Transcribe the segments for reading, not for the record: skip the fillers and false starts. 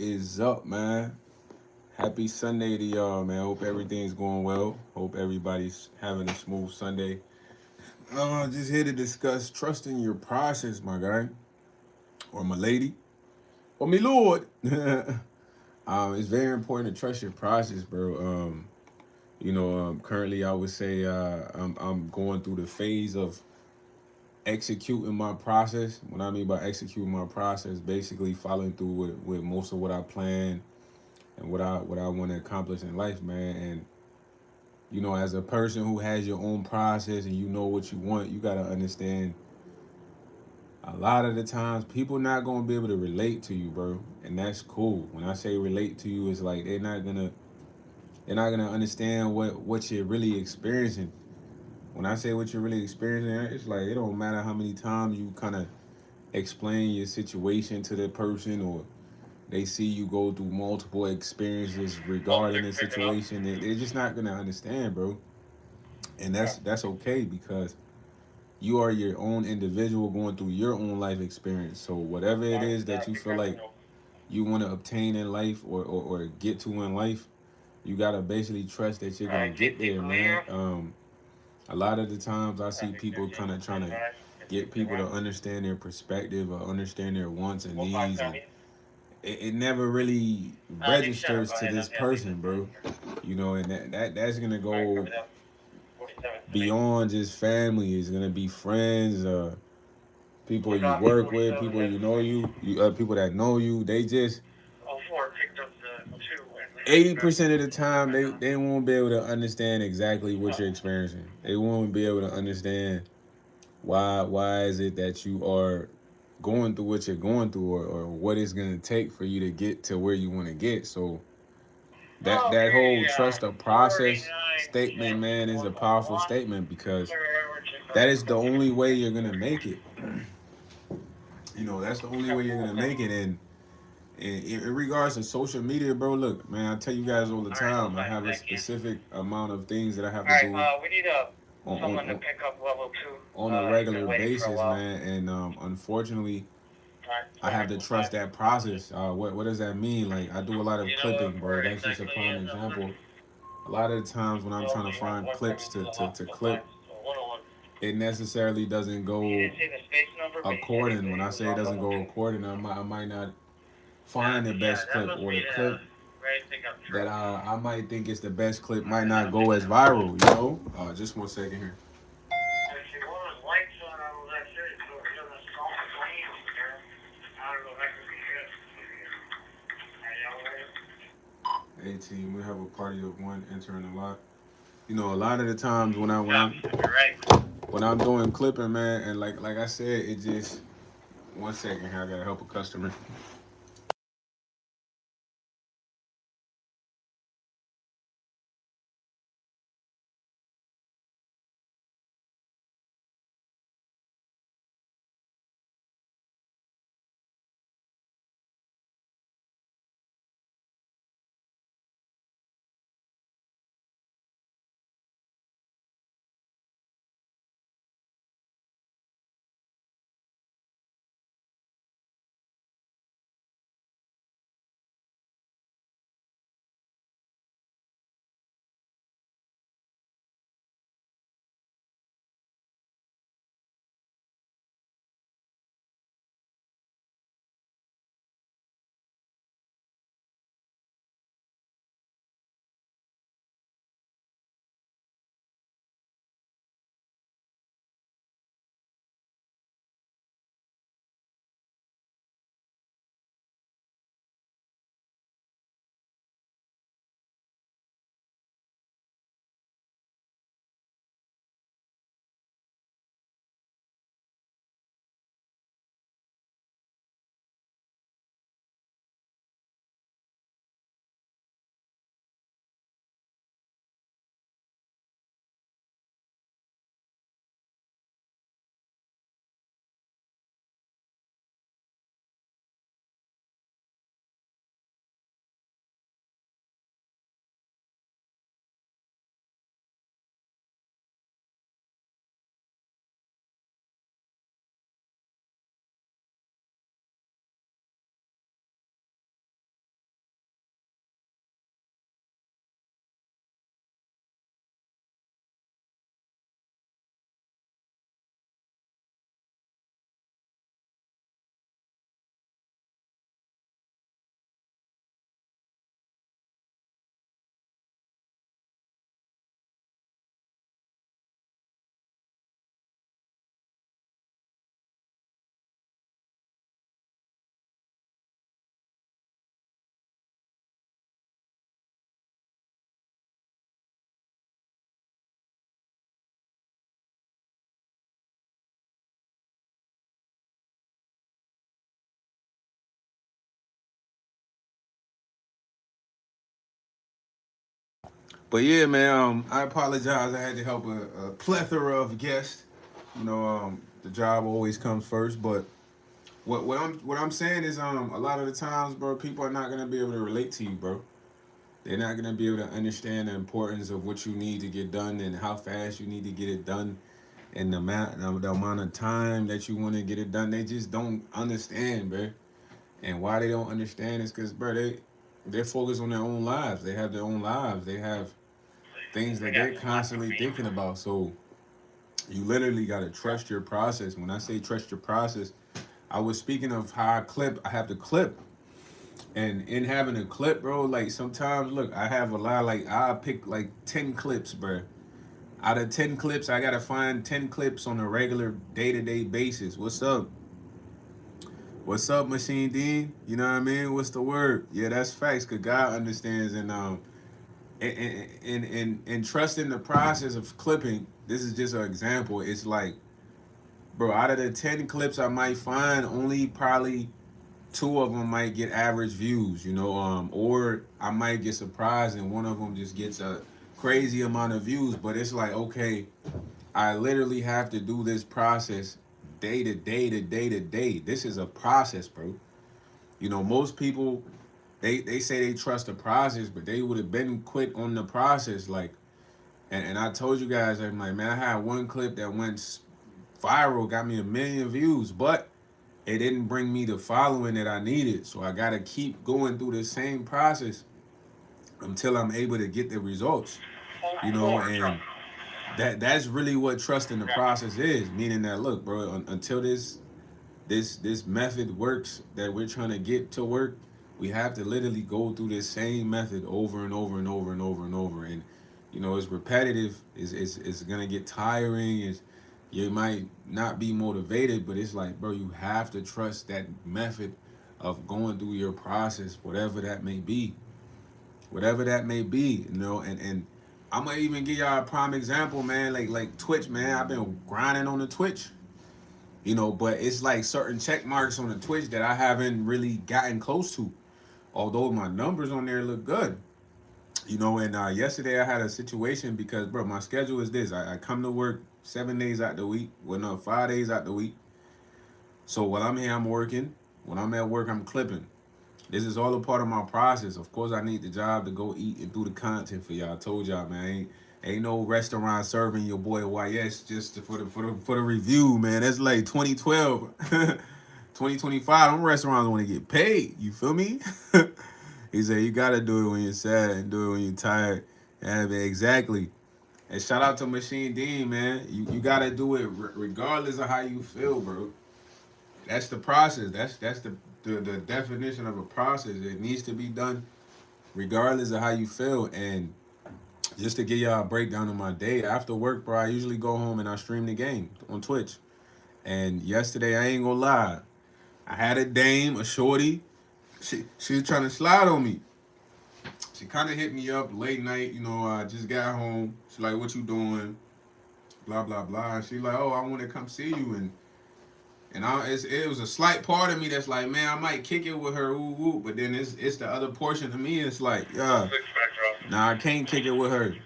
is up, man? Happy Sunday to y'all, man. Hope everything's going well. Hope everybody's having a smooth Sunday. Just here to discuss trusting your process, my guy, or my lady, or my lord. It's very important to trust your process, bro. Currently I would say I'm going through the phase of executing my process. What I mean by executing my process, basically following through with most of what I plan and what I want to accomplish in life, man. And as a person who has your own process and you know what you want, you gotta understand a lot of the times people not gonna be able to relate to you, bro. And that's cool. When I say relate to you, it's like they're not gonna understand what you're really experiencing. When I say what you're really experiencing, it's like it don't matter how many times you kind of explain your situation to the person, or they see you go through multiple experiences regarding the situation. They're just not gonna understand, bro. And that's okay, because you are your own individual going through your own life experience. So whatever it is that you feel like you want to obtain in life, or get to in life, you gotta basically trust that you're gonna get there, man. A lot of the times I see people kind of trying to get people to understand their perspective or understand their wants and needs, and it never really registers to this person, bro. And that's gonna go beyond just family. It's gonna be friends, people you work with, people people that know you. They just 80% of the time they won't be able to understand exactly what you're experiencing. They won't be able to understand why is it that you are going through what you're going through, or what it's gonna take for you to get to where you want to get. So that whole trust the process statement, man, is a powerful statement, because that is the only way you're gonna make it. That's the only way you're gonna make it. And in regards to social media, bro, look, man, I tell you guys all the time, I have a specific amount of things that I have to do on a regular basis, man. And unfortunately, I have to trust that process. What does that mean? Like, I do a lot of clipping, bro. That's just a prime example. A lot of the times when I'm trying to find clips to clip, it necessarily doesn't go according. When I say it doesn't go according, I might not find the best clip, or the clip that I might think is the best clip might not go as viral. Just 1 second here. Hey team, we have a party of one entering a lot. A lot of the times when I'm doing clipping, man, and like I said, it just 1 second here. I gotta help a customer. But yeah, man, I apologize. I had to help a plethora of guests. The job always comes first. But what I'm saying is, a lot of the times, bro, people are not gonna be able to relate to you, bro. They're not gonna be able to understand the importance of what you need to get done and how fast you need to get it done and the amount of time that you want to get it done. They just don't understand, bro. And why they don't understand is because, bro, they're focused on their own lives. They have their own lives. They have things that they're constantly thinking about. So you literally gotta trust your process. When I say trust your process, I was speaking of how I have the clip. And in having a clip, bro, like sometimes look, I have a lot, like I pick like 10 clips, bro. Out of 10 clips, I gotta find 10 clips on a regular day-to-day basis. What's up? What's up, Machine Dean? You know what I mean? What's the word? Yeah, that's facts, cause God understands and trusting the process of clipping. This is just an example. It's like, bro, out of the 10 clips I might find, only probably two of them might get average views, or I might get surprised and one of them just gets a crazy amount of views. But it's like, okay, I literally have to do this process day to day to day to day. This is a process, bro. Most people they say they trust the process, but they would have been quit on the process. Like, and I told you guys, I'm like, man, I had one clip that went viral, got me 1 million views, but it didn't bring me the following that I needed. So I gotta keep going through the same process until I'm able to get the results. And that's really what trusting the process is. Meaning that, look, bro, until this method works that we're trying to get to work, we have to literally go through this same method over and over and over and over and over. And it's repetitive. It's gonna get tiring. You might not be motivated, but it's like, bro, you have to trust that method of going through your process, whatever that may be, whatever that may be. And I'm gonna even give y'all a prime example, man. Like Twitch, man. I've been grinding on the Twitch, but it's like certain check marks on the Twitch that I haven't really gotten close to. Although my numbers on there look good. And yesterday I had a situation because, bro, my schedule is this. I come to work 7 days out the week. Well, no, 5 days out the week. So while I'm here, I'm working. When I'm at work, I'm clipping. This is all a part of my process. Of course, I need the job to go eat and do the content for y'all. I told y'all, man, ain't no restaurant serving your boy YS just for the review, man. That's like 2012, 2025. Them restaurants want to get paid. You feel me? He said you gotta do it when you're sad and do it when you're tired. Yeah, man, exactly. And shout out to Machine Dean, man. You gotta do it regardless of how you feel, bro. That's the process. That's the definition of a process. It needs to be done regardless of how you feel. And just to give y'all a breakdown of my day after work, bro, I usually go home and I stream the game on Twitch. And yesterday, I ain't gonna lie, I had a dame, a shorty. She was trying to slide on me. She kind of hit me up late night. I just got home. She like, "What you doing?" Blah blah blah. She like, "Oh, I want to come see you." It was a slight part of me that's like, man, I might kick it with her, ooh, ooh. But then it's the other portion of me. It's like, yeah, nah, I can't kick it with her.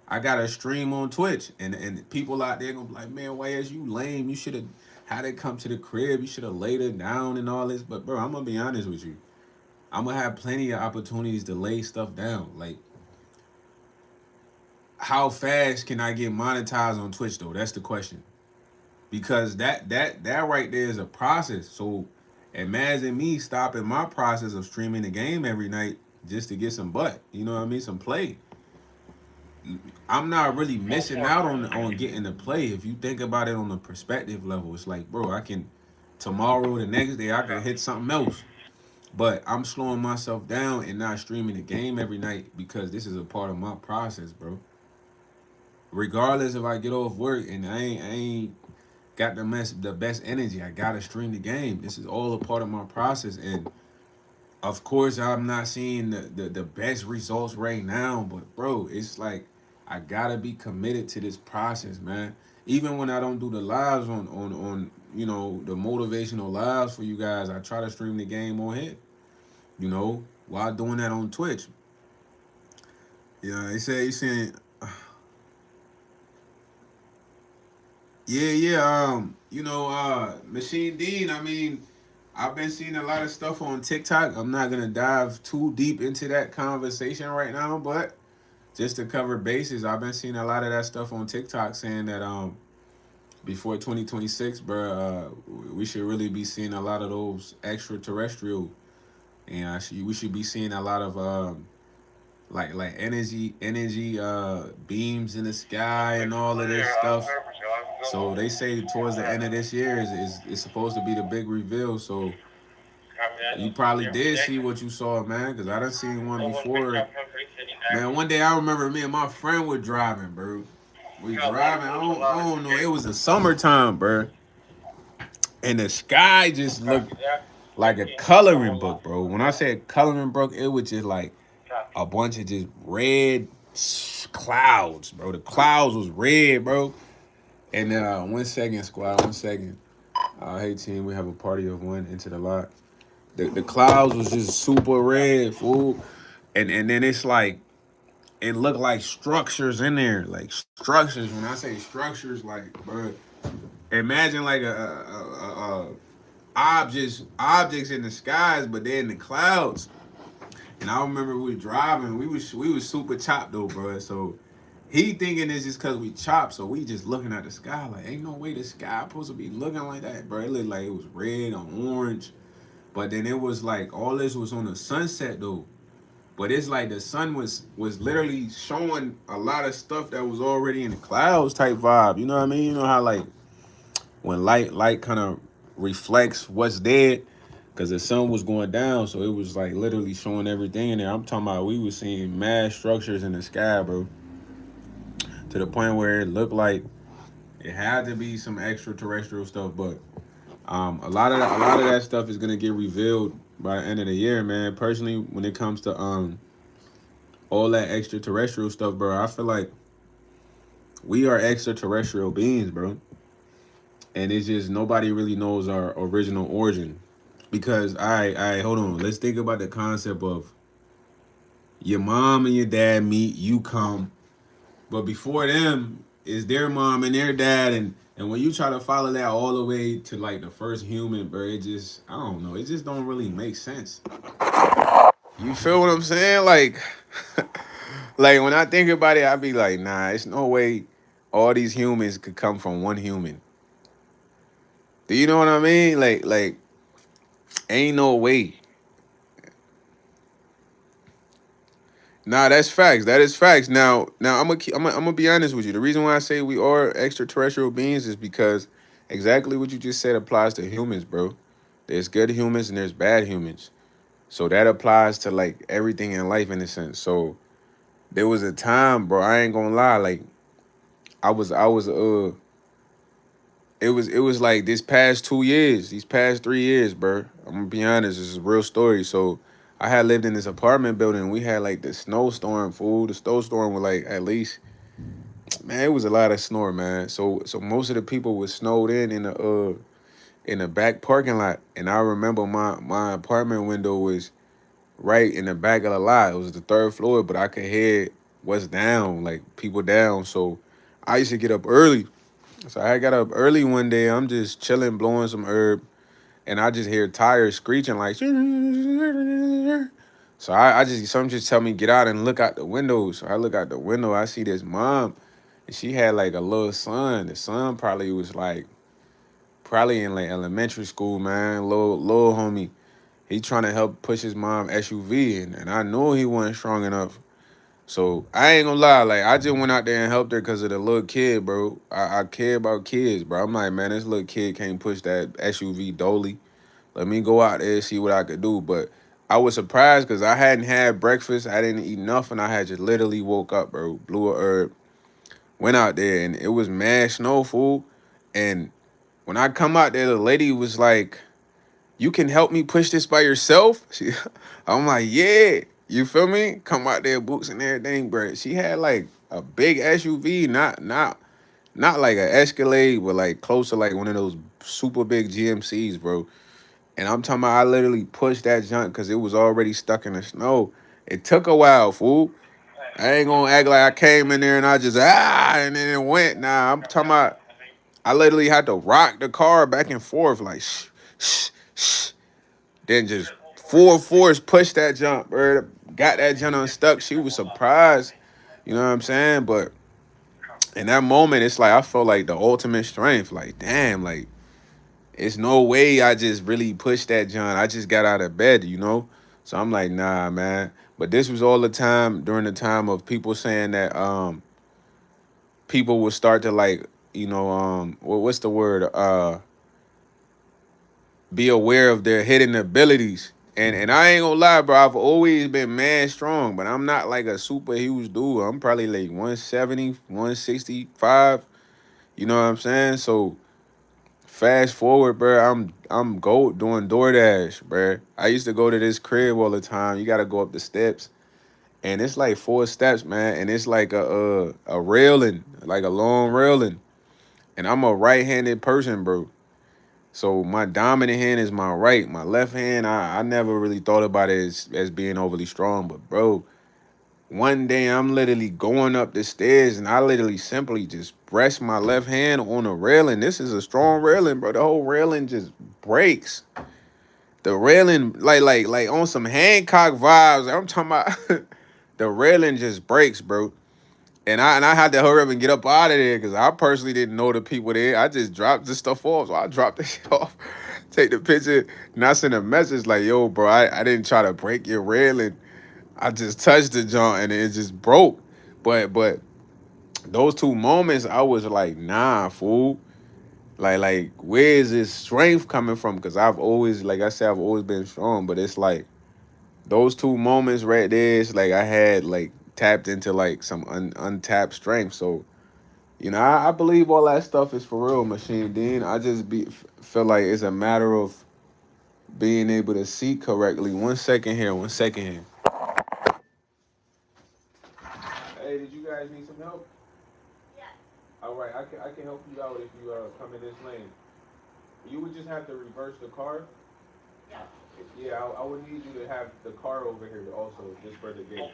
I got to stream on Twitch, and people out there gonna be like, man, why is you lame? You should have had it come to the crib. You should have laid it down and all this. But bro, I'm gonna be honest with you. I'm gonna have plenty of opportunities to lay stuff down. Like, how fast can I get monetized on Twitch though? That's the question. Because that right there is a process. So imagine me stopping my process of streaming the game every night just to get some butt. You know what I mean? Some play. I'm not really missing out on getting to play. If you think about it on the perspective level, it's like, bro, I can tomorrow, the next day, I can hit something else. But I'm slowing myself down and not streaming the game every night because this is a part of my process, bro. Regardless if I get off work and I ain't got the best energy, I gotta stream the game. This is all a part of my process, and of course, I'm not seeing the best results right now. But bro, it's like I gotta be committed to this process, man. Even when I don't do the lives on the motivational lives for you guys, I try to stream the game on here. While doing that on Twitch. Yeah, he said he's saying, yeah, yeah. Machine Dean. I mean, I've been seeing a lot of stuff on TikTok. I'm not gonna dive too deep into that conversation right now, but just to cover bases, I've been seeing a lot of that stuff on TikTok saying that before 2026, bro, we should really be seeing a lot of those extraterrestrial, and we should be seeing a lot of like energy beams in the sky and all of this stuff. So they say towards the end of this year is supposed to be the big reveal. So you probably did see what you saw, man, because I done seen one before. Man, one day I remember me and my friend were driving, bro. We driving. I don't know. It was the summertime, bro, and the sky just looked like a coloring book, bro. When I said coloring book, it was just like a bunch of just red clouds, bro. The clouds was red, bro. And 1 second, squad. 1 second. Hey team, we have a party of one into the lot. The clouds was just super red, fool. And then it's like it looked like structures in there, like structures. When I say structures, like bro, imagine like a objects in the skies, but they're in the clouds. And I remember we were driving. We was super chopped though, bro. So he thinking it's just cause we chopped, so we just looking at the sky like ain't no way the sky supposed to be looking like that, bro. It looked like it was red or orange. But then it was like all this was on the sunset though. But it's like the sun was literally showing a lot of stuff that was already in the clouds type vibe. You know what I mean? You know how like when light kind of reflects what's there, because the sun was going down, so it was like literally showing everything in there. I'm talking about we was seeing mad structures in the sky, bro, to the point where it looked like it had to be some extraterrestrial stuff. But a lot of that stuff is gonna get revealed by the end of the year, man. Personally, when it comes to all that extraterrestrial stuff, bro, I feel like we are extraterrestrial beings, bro, and it's just nobody really knows our original origin. Because I hold on, let's think about the concept of your mom and your dad meet, you come, but before them is their mom and their dad, and when you try to follow that all the way to like the first human, bro, it just I don't know, it just don't really make sense. You feel what I'm saying? Like, like when I think about it, I be like, nah, it's no way all these humans could come from one human. Do you know what I mean? Like, ain't no way. Nah, that's facts. That is facts. Now I'm gonna be honest with you. The reason why I say we are extraterrestrial beings is because exactly what you just said applies to humans, bro. There's good humans and there's bad humans. So that applies to like everything in life in a sense. So there was a time, bro. I ain't gonna lie. Like I was it was like this past 2 years, these past 3 years, bro. I'm gonna be honest. This is a real story. So I had lived in this apartment building. We had like the snowstorm, fool. The snowstorm was like at least, man, it was a lot of snow, man. So most of the people was snowed in the back parking lot, and I remember my apartment window was right in the back of the lot. It was the third floor, but I could hear what's down, like people down. So I used to get up early. So I got up early one day. I'm just chilling, blowing some herb, and I just hear tires screeching like. So I just some just tell me get out and look out the window. So I look out the window. I see this mom, and she had like a little son. The son probably was like probably in like elementary school, man. Little homie. He trying to help push his mom SUV, and I knew he wasn't strong enough. So I ain't gonna lie, like I just went out there and helped her because of the little kid, bro. I care about kids, bro. I'm like, man, this little kid can't push that SUV dolly. Let me go out there and see what I could do. But I was surprised because I hadn't had breakfast. I didn't eat nothing. I had just literally woke up, bro. Blew a herb, went out there, and it was mad snow, fool. And when I come out there, the lady was like, you can help me push this by yourself? I'm like, yeah. You feel me? Come out there, boots and everything, bro. She had like a big SUV, not like an Escalade, but like close to like one of those super big GMCs, bro. And I'm talking about I literally pushed that junk because it was already stuck in the snow. It took a while, fool. I ain't gonna act like I came in there and I just and then it went. Nah, I'm talking about I literally had to rock the car back and forth like shh, shh. Then just full force push that jump, bro. Got that jump unstuck. She was surprised. You know what I'm saying? But in that moment, it's like I felt like the ultimate strength. Like, damn, like it's no way I just really pushed that jump. I just got out of bed, you know? So I'm like, nah, man. But this was all the time during the time of people saying that people would start to like, what's the word? Be aware of their hidden abilities. And I ain't gonna lie, bro. I've always been mad strong, but I'm not like a super huge dude. I'm probably like 170, 165. You know what I'm saying? So fast forward, bro. I'm doing DoorDash, bro. I used to go to this crib all the time. You gotta go up the steps, and it's like 4 steps, man. And it's like a railing, like a long railing. And I'm a right-handed person, bro. So my dominant hand is my right. My left hand, I never really thought about it as being overly strong. But bro, one day I'm literally going up the stairs and I literally simply just rest my left hand on a railing. This is a strong railing, bro. The whole railing just breaks. The railing, like on some Hancock vibes. I'm talking about the railing just breaks, bro. And I had to hurry up and get up out of there because I personally didn't know the people there. I just dropped this stuff off. So I dropped the shit off, take the picture, and I sent a message like, yo, bro, I didn't try to break your railing. I just touched the joint and it just broke. But those 2 moments, I was like, nah, fool. Like, where is this strength coming from? Because I've always, like I said, I've always been strong. But it's like those 2 moments right there, it's like I had like tapped into like some untapped strength. So I believe all that stuff is for real, Machine Dean. I just feel like it's a matter of being able to see correctly. 1 second here, 1 second here. Hey, did you guys need some help? All right, I can help you out if you come in this lane. You would just have to reverse the car. Yeah, I would need you to have the car over here also, just for the gate.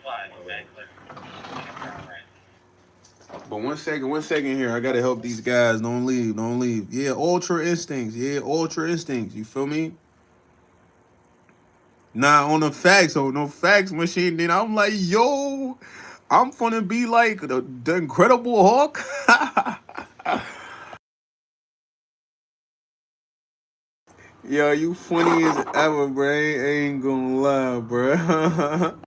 But 1 second here. I gotta help these guys. Don't leave, don't leave. Yeah, ultra instincts. Yeah, ultra instincts. You feel me? Nah, on the facts machine. Then I'm like, yo, I'm gonna be like the Incredible Hulk. Yo, you funny as ever, bro. Ain't gonna lie, bro.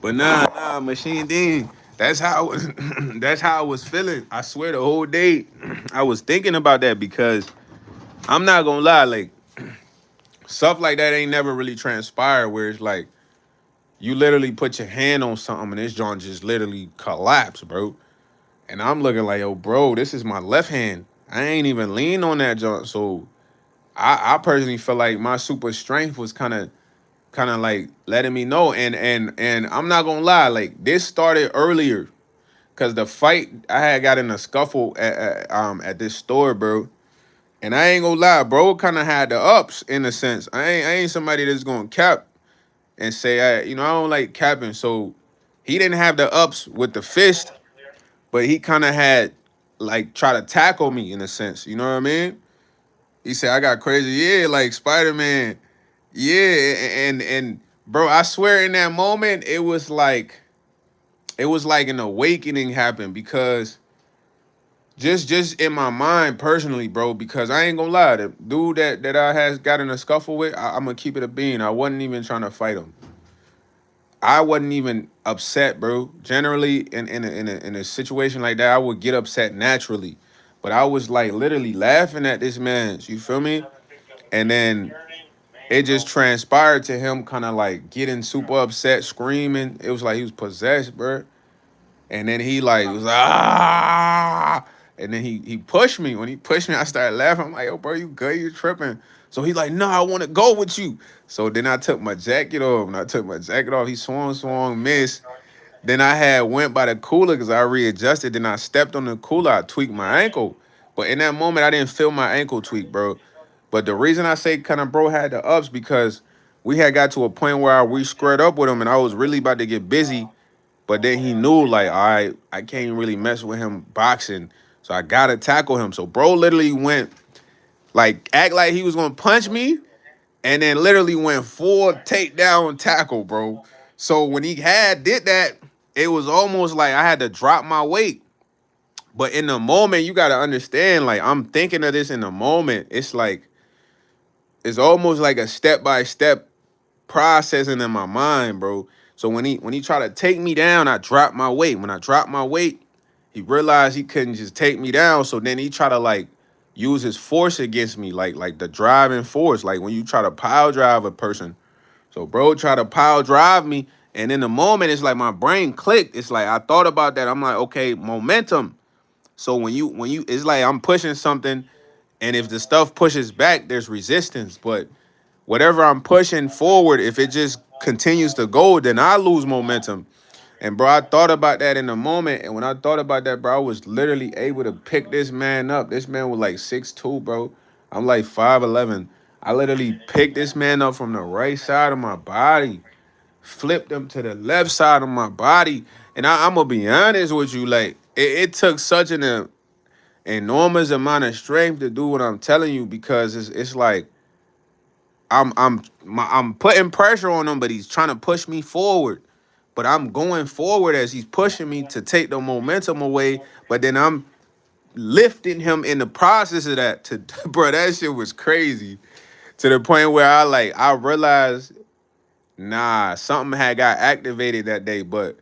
But nah, Machine Dean. That's how I was. That's how I was feeling. I swear, the whole day, I was thinking about that because I'm not gonna lie, like stuff like that ain't never really transpired. Where it's like you literally put your hand on something and this joint just literally collapsed, bro. And I'm looking like, yo, bro, this is my left hand. I ain't even lean on that joint. So I personally feel like my super strength was kind of like letting me know. And I'm not gonna lie, like this started earlier because the fight I had got in a scuffle at this store, bro. And I ain't gonna lie, bro, kind of had the ups in a sense. I ain't somebody that's gonna cap and say I don't like capping. So he didn't have the ups with the fist, but he kind of had like try to tackle me in a sense. You know what I mean? He said I got crazy, yeah, like Spider-Man, yeah, and bro, I swear in that moment it was like an awakening happened because just in my mind personally, bro, because I ain't gonna lie, the dude that I has got in a scuffle with, I'm gonna keep it a bean. I wasn't even trying to fight him. I wasn't even upset, bro. Generally, in a situation like that, I would get upset naturally, but I was like literally laughing at this man. You feel me? And then it just transpired to him kind of like getting super upset, screaming. It was like he was possessed, bro. And then he like was and then he pushed me. When he pushed me, I started laughing. I'm like, yo, bro, you good? You tripping? So he like, no, I want to go with you. So then I took my jacket off. When I took my jacket off, he swung, missed. Then I had went by the cooler because I readjusted. Then I stepped on the cooler. I tweaked my ankle. But in that moment, I didn't feel my ankle tweak, bro. But the reason I say kind of bro had the ups because we had got to a point where we squared up with him and I was really about to get busy. But then he knew like, all right, I can't really mess with him boxing. So I gotta tackle him. So bro literally went like act like he was gonna punch me and then literally went full takedown tackle, bro. So when he did that, it was almost like I had to drop my weight. But in the moment, you gotta understand, like I'm thinking of this in the moment. It's almost like a step-by-step processing in my mind, bro. So when he tried to take me down, I dropped my weight. When I dropped my weight, he realized he couldn't just take me down. So then he tried to like use his force against me, like the driving force, like when you try to pile drive a person. So bro tried to pile drive me, and in the moment, it's like my brain clicked. It's like I thought about that. I'm like, okay, momentum. So when you it's like I'm pushing something, and if the stuff pushes back, there's resistance. But whatever I'm pushing forward, if it just continues to go, then I lose momentum. And bro, I thought about that in the moment. And when I thought about that, bro, I was literally able to pick this man up. This man was like 6'2", bro. I'm like 5'11". I literally picked this man up from the right side of my body, flipped him to the left side of my body. And I'm gonna be honest with you, like it took such an enormous amount of strength to do what I'm telling you because it's like I'm putting pressure on him, but he's trying to push me forward. But I'm going forward as he's pushing me to take the momentum away. But then I'm lifting him in the process of that. To bro, that shit was crazy. To the point where I realized, nah, something had got activated that day, but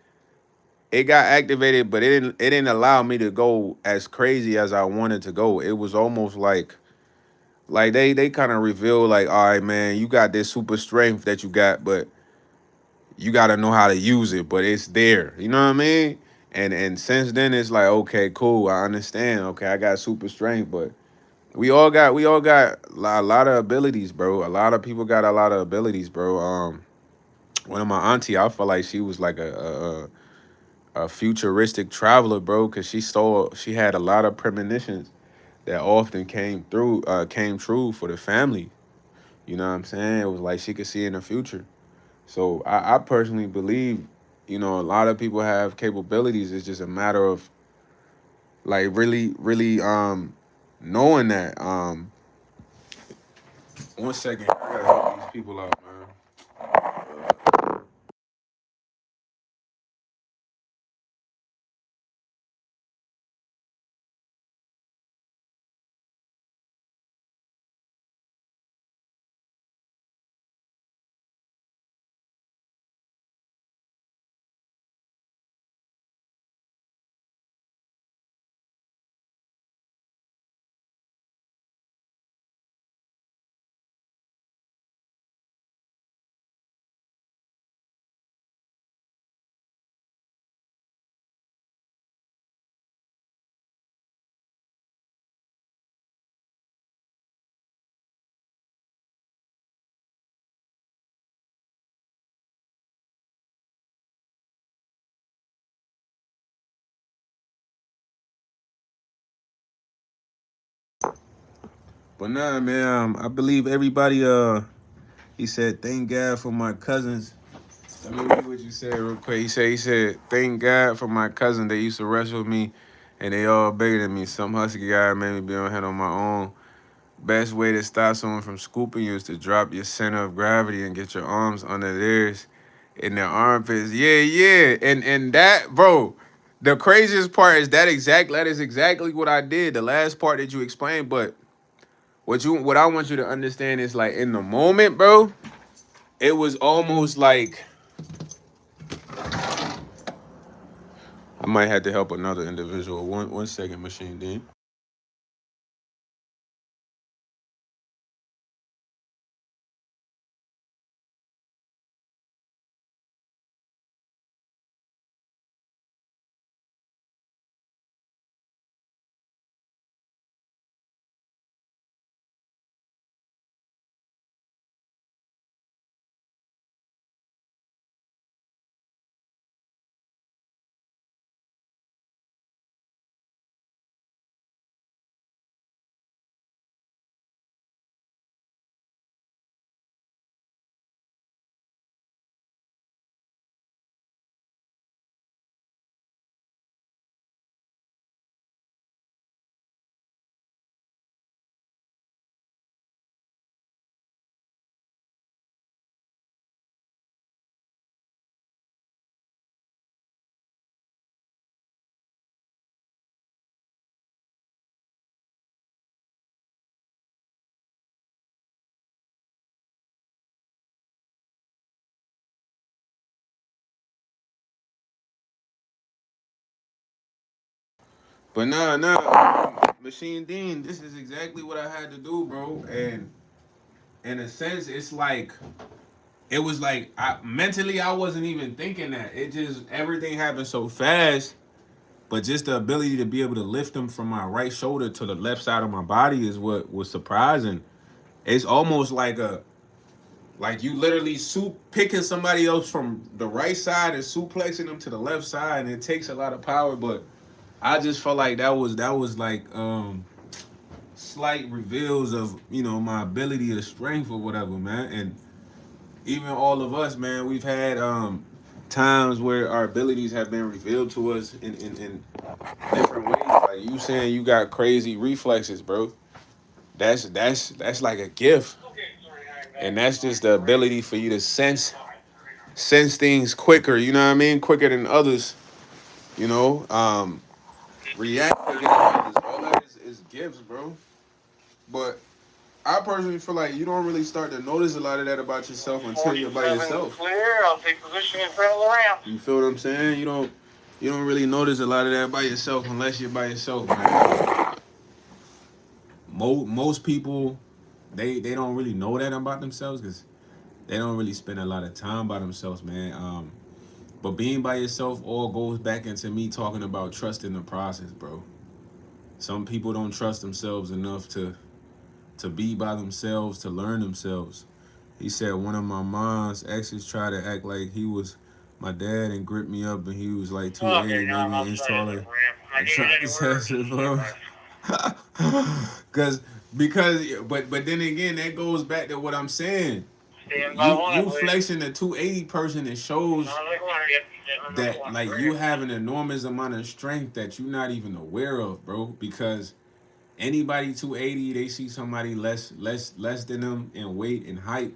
it got activated, but it didn't allow me to go as crazy as I wanted to go. It was almost like they kind of reveal like, all right, man, you got this super strength that you got, but you got to know how to use it. But it's there, you know what I mean? And since then, it's like, okay, cool, I understand. Okay, I got super strength, but we all got a lot of abilities, bro. A lot of people got a lot of abilities, bro. One of my auntie, I feel like she was like a futuristic traveler, bro, because she had a lot of premonitions that often came true for the family. You know what I'm saying? It was like she could see in the future. So I personally believe, a lot of people have capabilities. It's just a matter of like really, really knowing that. 1 second, I gotta help these people out, man. But nah, man, I believe everybody. He said, "Thank God for my cousins." Let me read what you said real quick. He said, "Thank God for my cousin. They used to wrestle with me, and they all bigger than me. Some husky guy made me be on head on my own. Best way to stop someone from scooping you is to drop your center of gravity and get your arms under theirs in their armpits." Yeah, yeah. And that, bro, the craziest part is that is exactly what I did. The last part that you explained, but what I want you to understand is like in the moment, bro, it was almost like I might have to help another individual. One second, machine then. But nah, Machine Dean, this is exactly what I had to do, bro. And in a sense, it's like it was like mentally I wasn't even thinking that. It just everything happened so fast. But just the ability to be able to lift them from my right shoulder to the left side of my body is what was surprising. It's almost like you literally picking somebody else from the right side and suplexing them to the left side, and it takes a lot of power. But I just felt like that was like slight reveals of my ability to strength or whatever, man. And even all of us, man, we've had times where our abilities have been revealed to us in different ways. Like you saying you got crazy reflexes, bro. That's like a gift. And that's just the ability for you to sense things quicker, you know what I mean? Quicker than others, you know. React quicker than others. All that is gifts, bro. But I personally feel like you don't really start to notice a lot of that about yourself until you're by yourself. Clear. I'll take position in front of the ramp. You feel what I'm saying? You don't really notice a lot of that by yourself unless you're by yourself, man. Most people they don't really know that about themselves because they don't really spend a lot of time by themselves, man. But being by yourself all goes back into me talking about trusting the process, bro. Some people don't trust themselves enough to be by themselves, to learn themselves. He said one of my mom's exes tried to act like he was my dad and grip me up, and he was like 280, maybe an inch taller. And tried to test it, bro. Cause but then again, that goes back to what I'm saying. You flexing a 280 person, it shows that like you have an enormous amount of strength that you're not even aware of, bro. Because anybody 280, they see somebody less than them in weight and height,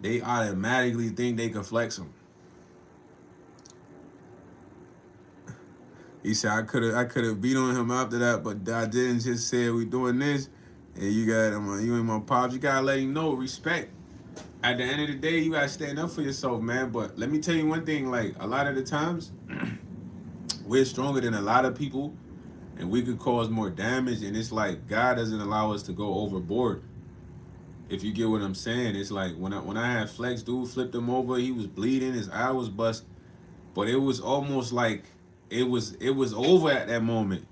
they automatically think they can flex them. He said I could have beat on him after that, but I didn't. Just say we doing this, and you got him. You and my pops. You gotta let him know respect. At the end of the day, you gotta stand up for yourself, man. But let me tell you one thing: like a lot of the times, we're stronger than a lot of people, and we could cause more damage. And it's like God doesn't allow us to go overboard. If you get what I'm saying, it's like when I had Flex, dude flipped him over. He was bleeding. His eye was bust. But it was almost like it was over at that moment.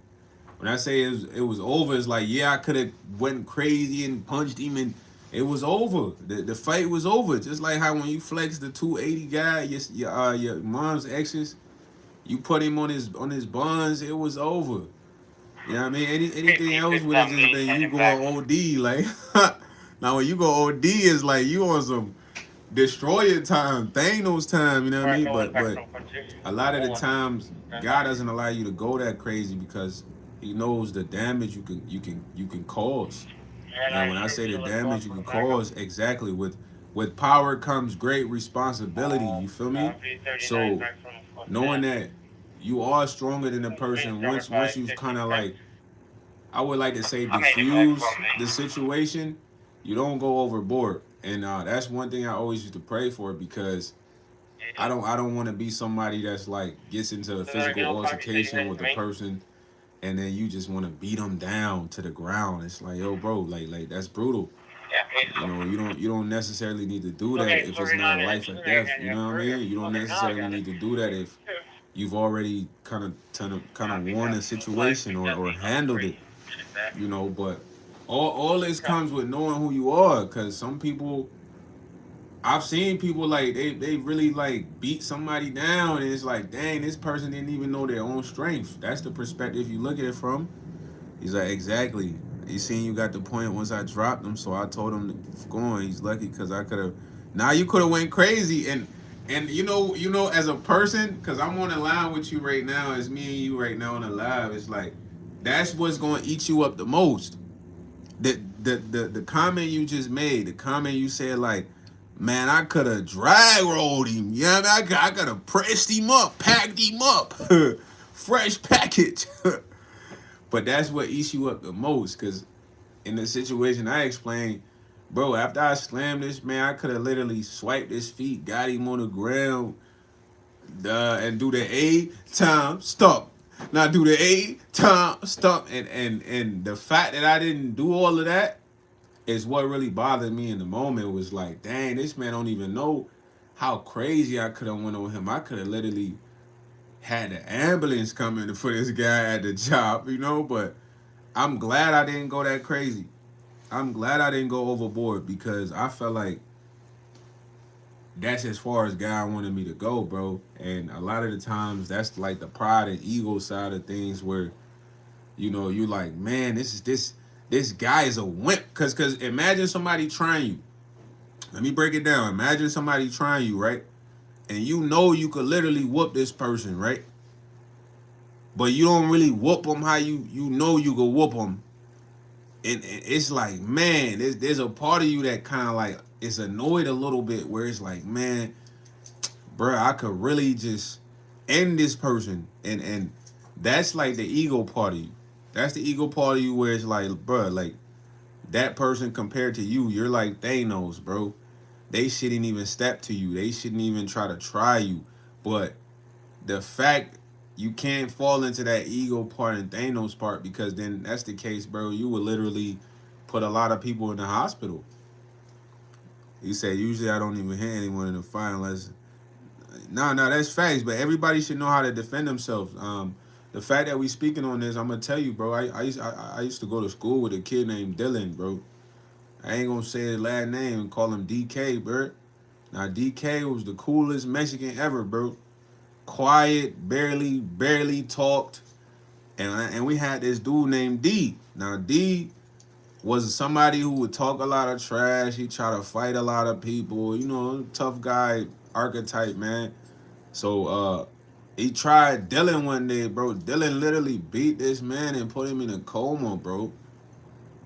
When I say it was over, it's like yeah, I could have went crazy and punched him, and it was over. The fight was over. Just like how when you flex the 280 guy, your mom's exes, you put him on his buns, it was over. You know what I mean? Anything else would have just been you going OD. Like now when you go OD, it's like you on some destroyer time, Thanos time. You know what I mean? But a lot of the times, God doesn't allow you to go that crazy because He knows the damage you can cause. And when I say the damage you can cause, exactly with power comes great responsibility. You feel me? So knowing that you are stronger than the person once you've kind of like I would like to say diffuse the situation, you don't go overboard. And that's one thing I always used to pray for because I don't want to be somebody that's like gets into a physical altercation with a person and then you just want to beat them down to the ground. It's like, yo, bro, like that's brutal. You don't necessarily need to do that if it's not life or death. You know what I mean? You don't necessarily need to do that if you've already kind of won a situation or handled it. But all this comes with knowing who you are. Cause some people, I've seen people like they really like beat somebody down, and it's like, dang, this person didn't even know their own strength. That's the perspective you look at it from. He's like, exactly. He seen you got the point once I dropped him, so I told him to go on. He's lucky because I could have. Now you could have went crazy, and as a person, because I'm on the line with you right now, it's me and you right now on the live. It's like that's what's going to eat you up the most. The comment you just made, the comment you said like, man, I could have drag rolled him. Yeah, I could have pressed him up, packed him up, fresh package. But that's what eats you up the most, cause in the situation I explained, bro, after I slammed this man, I could have literally swiped his feet, got him on the ground, and do the A time stop. Now do the 8 time stuff, and the fact that I didn't do all of that is what really bothered me in the moment. Was like, dang, this man don't even know how crazy I could have went on him. I could have literally had the ambulance coming for this guy at the job, you know. But I'm glad I didn't go that crazy. I'm glad I didn't go overboard because I felt like that's as far as God wanted me to go, bro. And a lot of the times that's like the pride and ego side of things where, you know, you like, man, this guy is a wimp. Cause imagine somebody trying you. Let me break it down. Imagine somebody trying you, right? And you know you could literally whoop this person, right? But you don't really whoop them how you know you could whoop them. And it's like, man, there's a part of you that kind of like is annoyed a little bit where it's like, man, bro, I could really just end this person, and that's like the ego part of you. That's the ego part of you where it's like, bro, like that person compared to you, you're like Thanos, bro. They shouldn't even step to you. They shouldn't even try to try you. But the fact you can't fall into that ego part and Thanos part, because then that's the case, bro. You would literally put a lot of people in the hospital. You say usually I don't even hit anyone in the fight unless no, that's facts. But everybody should know how to defend themselves. The fact that we speaking on this, I'm gonna tell you, bro. I used to go to school with a kid named Dylan, bro. I ain't gonna say his last name and call him DK, bro. Now DK was the coolest Mexican ever, bro. Quiet, barely talked, and we had this dude named D. Now D was somebody who would talk a lot of trash. He tried to fight a lot of people. You know, tough guy archetype, man. So he tried Dylan one day, bro. Dylan literally beat this man and put him in a coma, bro.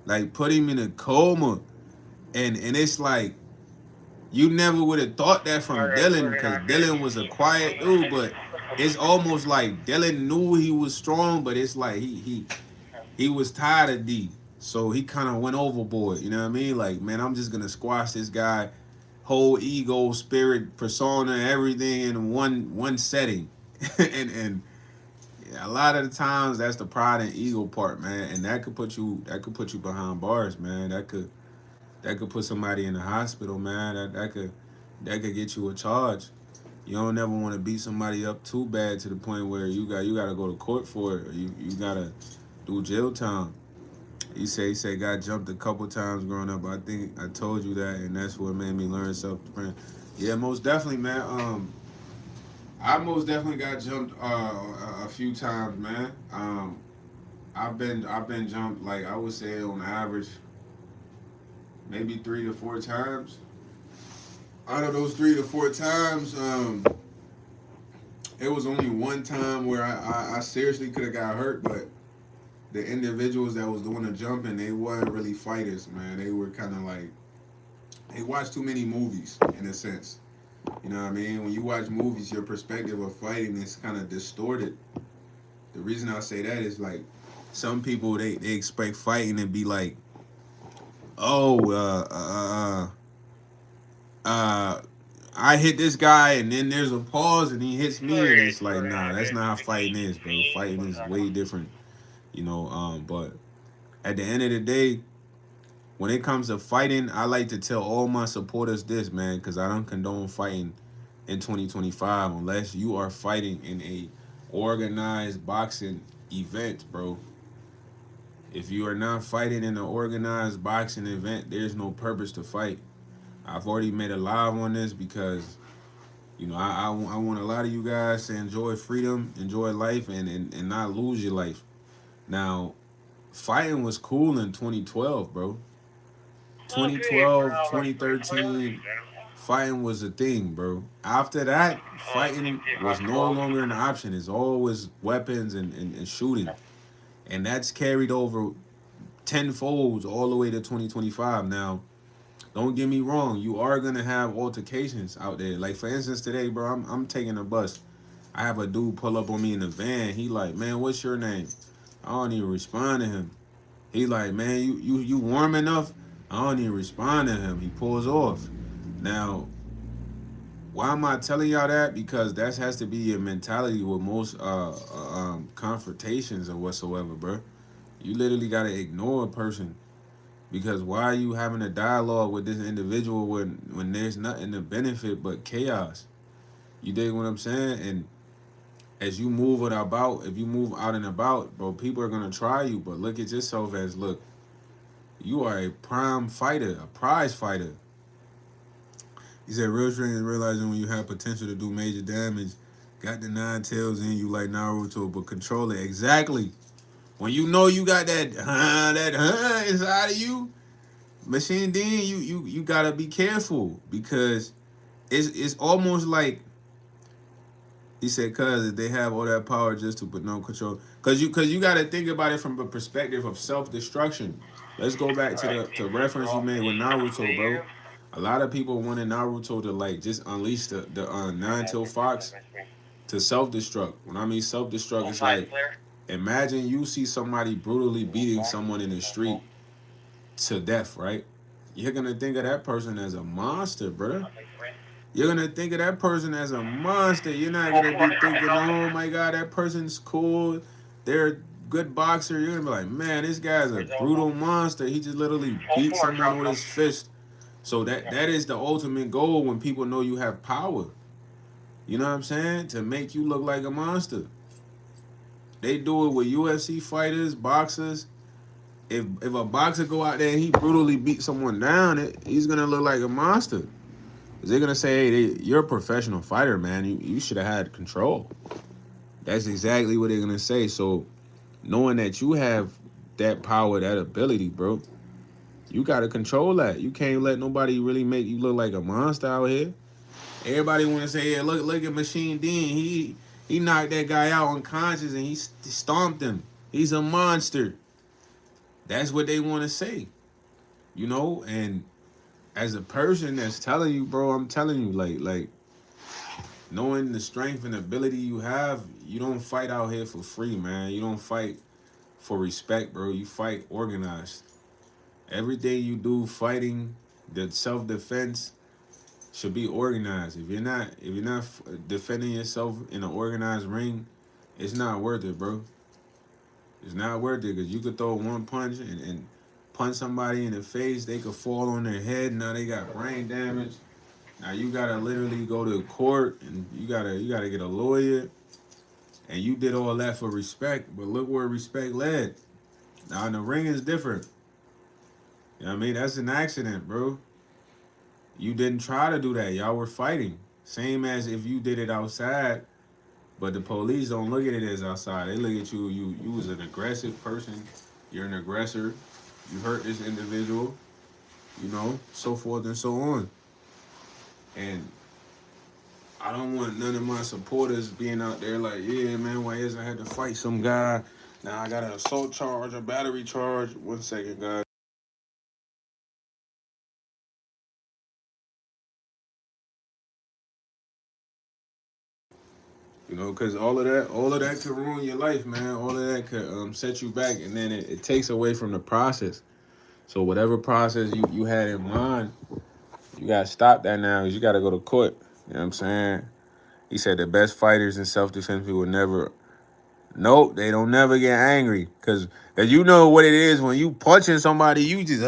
Like put him in a coma. And it's like you never would have thought that from Dylan because Dylan was a quiet dude, but it's almost like Dylan knew he was strong, but it's like he was tired of D. So he kind of went overboard, you know what I mean? Like, man, I'm just gonna squash this guy, whole ego, spirit, persona, everything in one setting. And yeah, a lot of the times that's the pride and ego part, man. And that could put you behind bars, man. That could put somebody in the hospital, man. That could get you a charge. You don't never want to beat somebody up too bad to the point where you gotta go to court for it. Or you gotta do jail time. He say got jumped a couple times growing up. I think I told you that, and that's what made me learn self defense. Yeah, most definitely, man. I most definitely got jumped a few times, man. I've been jumped like I would say on average maybe 3 to 4 times. Out of those 3 to 4 times, it was only one time where I seriously could have got hurt, but the individuals that was doing the jumping, they weren't really fighters, man. They were kind of like they watched too many movies in a sense. You know what I mean? When you watch movies, your perspective of fighting is kind of distorted. The reason I say that is like some people they expect fighting to be like, oh, uh, I hit this guy and then there's a pause and he hits me and it's like, nah, that's not how fighting is, bro. Fighting is way different, you know. But at the end of the day, when it comes to fighting, I like to tell all my supporters this, man, because I don't condone fighting in 2025 unless you are fighting in a organized boxing event, bro. If you are not fighting in an organized boxing event, there's no purpose to fight. I've already made a live on this because I want a lot of you guys to enjoy freedom, enjoy life, and not lose your life. Now, fighting was cool in 2012, bro. 2012, 2013, fighting was a thing, bro. After that, fighting was no longer an option. It's always weapons and shooting. And that's carried over tenfold all the way to 2025. Now, don't get me wrong, you are gonna have altercations out there. Like for instance, today, bro, I'm taking a bus. I have a dude pull up on me in the van. He like, man, what's your name? I don't even respond to him. He like, man, you warm enough? I don't even respond to him. He pulls off. Now, Why am I telling y'all that? Because that has to be your mentality with most confrontations or whatsoever, bro. You literally gotta ignore a person because why are you having a dialogue with this individual when there's nothing to benefit but chaos? You dig what I'm saying? And as you move it about, if you move out and about, bro, people are gonna try you. But look at yourself as look, you are a prime fighter, a prize fighter. He said real strength is realizing when you have potential to do major damage. Got the nine tails in you like Naruto, but control it. Exactly. When you know you got that inside of you, Machine Dean, you gotta be careful because it's almost like he said, cause they have all that power just to put no control. Cause you gotta think about it from a perspective of self destruction. Let's go back to the reference you made with Naruto, bro. A lot of people wanted Naruto to like just unleash the nine tail fox to self destruct. When I mean self destruct, it's like imagine you see somebody brutally beating someone in the street to death, right? You're gonna think of that person as a monster, bro. You're gonna think of that person as a monster. You're not gonna be thinking, oh my god, that person's cool. They're a good boxer. You're gonna be like, man, this guy's a brutal monster. He just literally beat someone with his fist. So that is the ultimate goal when people know you have power. You know what I'm saying? To make you look like a monster. They do it with UFC fighters, boxers. If a boxer go out there and he brutally beat someone down, he's gonna look like a monster. They're gonna say, hey, you're a professional fighter, man. You should have had control. That's exactly what they're gonna say. So knowing that you have that power, that ability, bro, you gotta control that. You can't let nobody really make you look like a monster out here. Everybody wanna say, yeah, look at Machine Dean. He knocked that guy out unconscious and he stomped him. He's a monster. That's what they wanna say, And as a person that's telling you, bro, I'm telling you, like knowing the strength and ability you have, you don't fight out here for free, man. You don't fight for respect, bro. You fight organized. Everything you do fighting, the self defense should be organized. If you're not defending yourself in an organized ring, it's not worth it, bro. It's not worth it because you could throw one punch and punch somebody in the face. They could fall on their head. Now they got brain damage. Now you gotta literally go to court and you gotta get a lawyer. And you did all that for respect, but look where respect led. Now in the ring is different. You know what I mean? That's an accident, bro. You didn't try to do that. Y'all were fighting. Same as if you did it outside, but the police don't look at it as outside. They look at you was an aggressive person. You're an aggressor. You hurt this individual, so forth and so on. And I don't want none of my supporters being out there like, yeah, man, why is I had to fight some guy? Now I got an assault charge, a battery charge. 1 second, guys. Because all of that could ruin your life, man. All of that could set you back, and then it takes away from the process. So whatever process you had in mind, you got to stop that now. You got to go to court. You know what I'm saying? He said the best fighters in self-defense people never. Nope, they don't never get angry. Because you know what it is when you punching somebody, you just.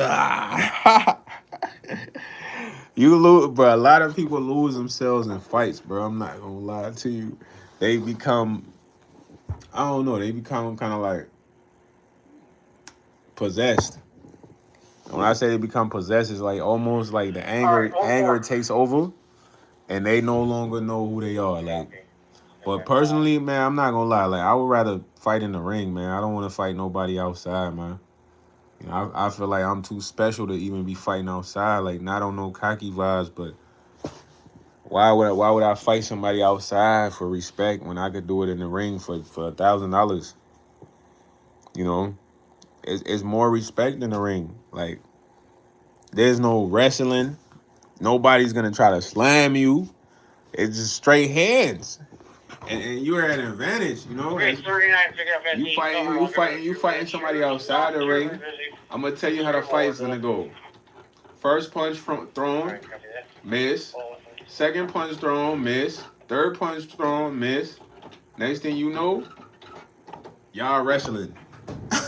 You lose, bro. A lot of people lose themselves in fights, bro. I'm not going to lie to you. They become I don't know. They become kind of like possessed. When I say they become possessed, it's like almost like the anger takes over, and they no longer know who they are. Like, but personally, man, I'm not gonna lie. Like, I would rather fight in the ring, man. I don't want to fight nobody outside, man. I feel like I'm too special to even be fighting outside. Like, not on no cocky vibes, but why would I fight somebody outside for respect when I could do it in the ring for $1,000? You know, it's more respect in the ring. Like, there's no wrestling. Nobody's gonna try to slam you. It's just straight hands, and you're at an advantage. You fighting somebody outside the ring. I'm gonna tell you how the fight's gonna go. First punch from thrown, miss. Second punch thrown, miss. Third punch thrown, miss. Next thing you know, y'all wrestling.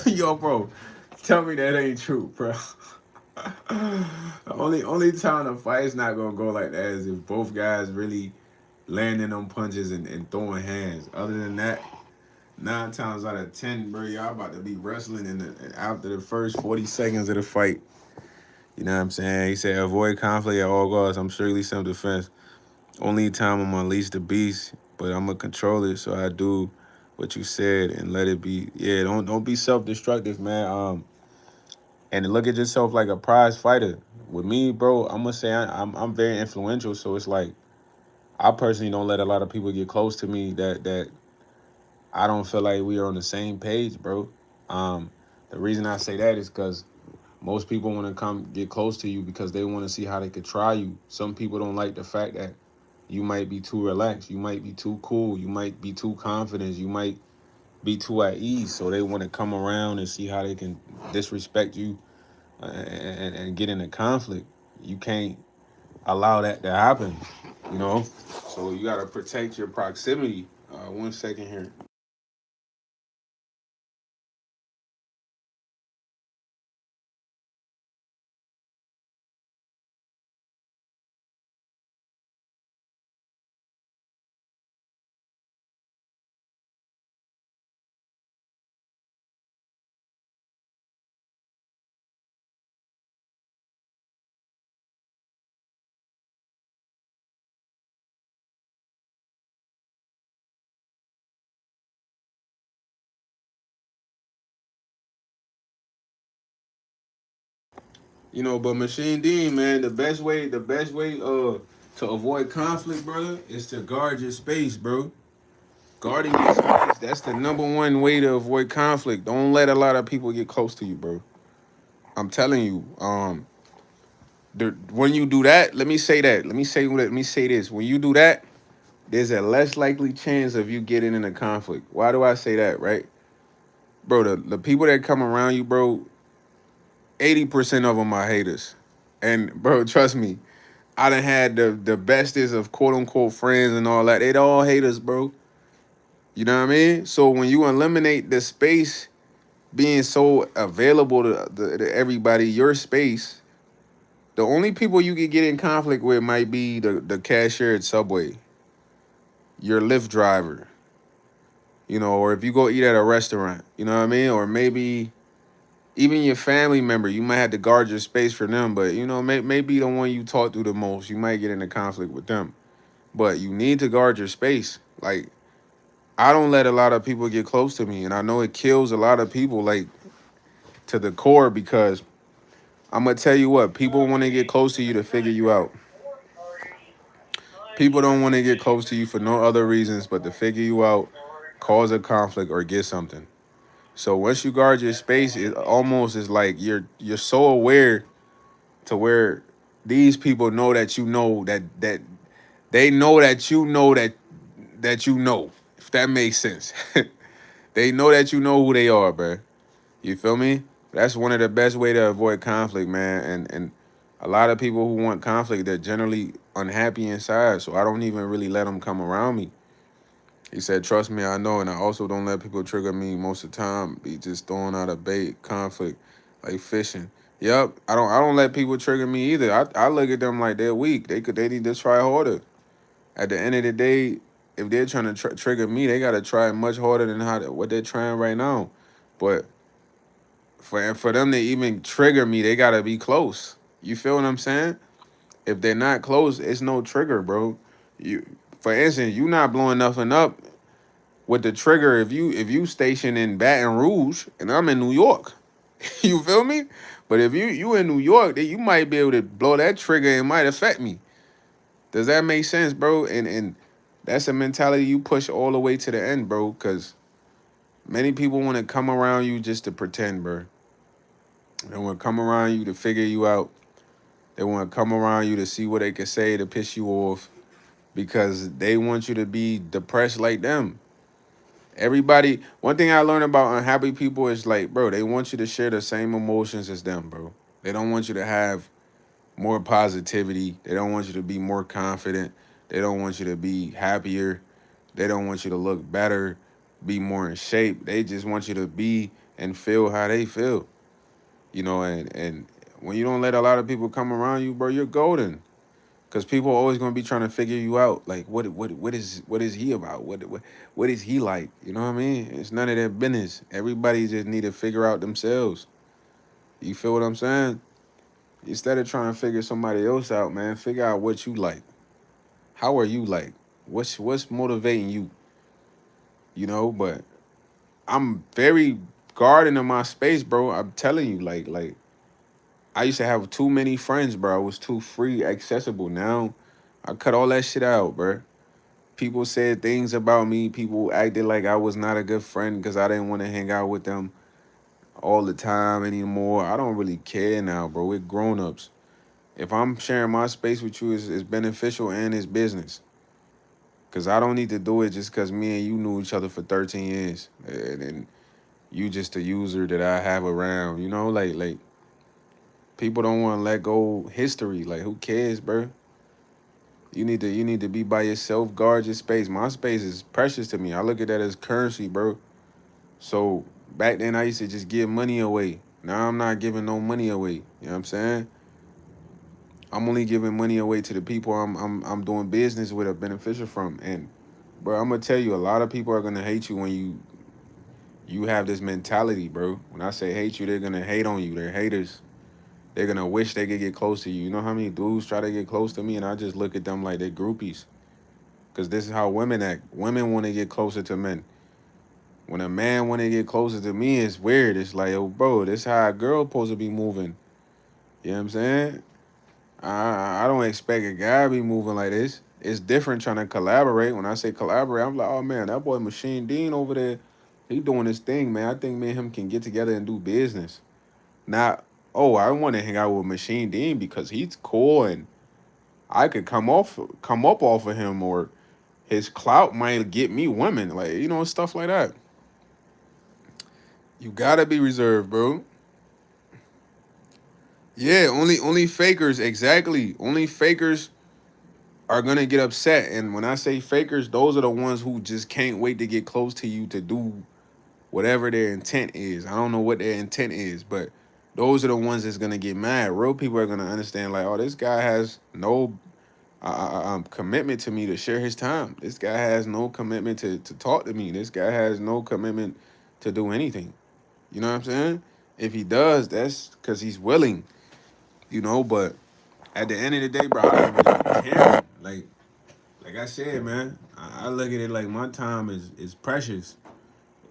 Yo, bro, tell me that ain't true, bro. The only time the fight's not gonna go like that is if both guys really landing them punches and throwing hands. Other than that, 9 times out of 10, bro, y'all about to be wrestling after the first 40 seconds of the fight. You know what I'm saying? He said avoid conflict at all costs. I'm strictly self-defense. Only time I'm gonna unleash the beast, but I'm gonna control it. So I do what you said and let it be. Yeah, don't be self-destructive, man. And look at yourself like a prize fighter. With me, bro, I'm gonna say I'm very influential. So it's like I personally don't let a lot of people get close to me that I don't feel like we are on the same page, bro. Um, the reason I say that is because most people want to come get close to you because they want to see how they could try you. Some people don't like the fact that you might be too relaxed, you might be too cool, you might be too confident, you might be too at ease. So they want to come around and see how they can disrespect you and get into conflict. You can't allow that to happen, you know? So you got to protect your proximity. 1 second here. But Machine Dean, man, the best way to avoid conflict, brother, is to guard your space, bro. Guarding your space, that's the number one way to avoid conflict. Don't let a lot of people get close to you, bro. I'm telling you, when you do that, let me say that. Let me say this. When you do that, there's a less likely chance of you getting in a conflict. Why do I say that, right? Bro, the people that come around you, bro, 80% of them are haters. And bro, trust me, I done had the bestest of quote unquote friends and all that. They all haters, bro. You know what I mean? So when you eliminate the space being so available to everybody, your space, the only people you could get in conflict with might be the cashier at Subway, your Lyft driver, or if you go eat at a restaurant, you know what I mean? Or maybe even your family member, you might have to guard your space for them, but maybe the one you talk to the most, you might get into conflict with them. But you need to guard your space. Like, I don't let a lot of people get close to me, and I know it kills a lot of people, like, to the core, because I'm gonna tell you what, people want to get close to you to figure you out. People don't want to get close to you for no other reasons but to figure you out, cause a conflict, or get something. So once you guard your space, it almost is like you're so aware to where these people know that you know that they know that you know that you know, if that makes sense. They know that you know who they are, bro. You feel me? That's one of the best way to avoid conflict, man. And a lot of people who want conflict, they're generally unhappy inside. So I don't even really let them come around me. He said, "Trust me, I know, and I also don't let people trigger me most of the time. Be just throwing out a bait, conflict, like fishing. Yep, I don't let people trigger me either. I look at them like they're weak. They need to try harder. At the end of the day, if they're trying to trigger me, they gotta try much harder than what they're trying right now. But for them to even trigger me, they gotta be close. You feel what I'm saying? If they're not close, it's no trigger, bro. You, for instance, you not blowing nothing up with the trigger if you station in Baton Rouge and I'm in New York. You feel me? But if you in New York, then you might be able to blow that trigger and it might affect me. Does that make sense, bro? And that's a mentality you push all the way to the end, bro, because many people want to come around you just to pretend, bro. They want to come around you to figure you out. They want to come around you to see what they can say to piss you off because they want you to be depressed like them. One thing I learned about unhappy people is like, bro, they want you to share the same emotions as them, bro. They don't want you to have more positivity. They don't want you to be more confident. They don't want you to be happier. They don't want you to look better, be more in shape. They just want you to be and feel how they feel. And when you don't let a lot of people come around you, bro, you're golden. Cause people are always gonna be trying to figure you out. Like what is he about? What is he like? You know what I mean? It's none of their business. Everybody just need to figure out themselves. You feel what I'm saying? Instead of trying to figure somebody else out, man, figure out what you like. How are you like? What's motivating you? But I'm very guarding in my space, bro. I'm telling you, like I used to have too many friends, bro. I was too free, accessible. Now I cut all that shit out, bro. People said things about me. People acted like I was not a good friend because I didn't want to hang out with them all the time anymore. I don't really care now, bro. We're grown ups. If I'm sharing my space with you, it's beneficial and it's business. Cause I don't need to do it just cause me and you knew each other for 13 years, and you just a user that I have around. Like people don't want to let go history. Like who cares, bro? You need to be by yourself. Guard your space. My space is precious to me. I look at that as currency, bro. So back then I used to just give money away. Now I'm not giving no money away. You know what I'm saying? I'm only giving money away to the people I'm doing business with or beneficial from. And bro, I'm gonna tell you, a lot of people are gonna hate you when you have this mentality, bro. When I say hate you, they're gonna hate on you. They're haters. They're gonna wish they could get close to you. You know how many dudes try to get close to me, and I just look at them like they're groupies. Cause this is how women act. Women want to get closer to men. When a man want to get closer to me, it's weird. It's like, oh, bro, this how a girl supposed to be moving. You know what I'm saying? I don't expect a guy to be moving like this. It's different trying to collaborate. When I say collaborate, I'm like, oh man, that boy Machine Dean over there, he doing his thing, man. I think me and him can get together and do business. Not, oh, I want to hang out with Machine Dean because he's cool and I could come up off of him, or his clout might get me women, like stuff like that. You gotta be reserved, bro. Yeah, only fakers, exactly. Only fakers are gonna get upset. And when I say fakers, those are the ones who just can't wait to get close to you to do whatever their intent is. I don't know what their intent is, but those are the ones that's gonna get mad. Real people are gonna understand, like, oh, this guy has no commitment to me to share his time. This guy has no commitment to talk to me. This guy has no commitment to do anything. You know what I'm saying? If he does, that's because he's willing. But at the end of the day, bro, I don't really care. Like I said, man, I look at it like my time is precious.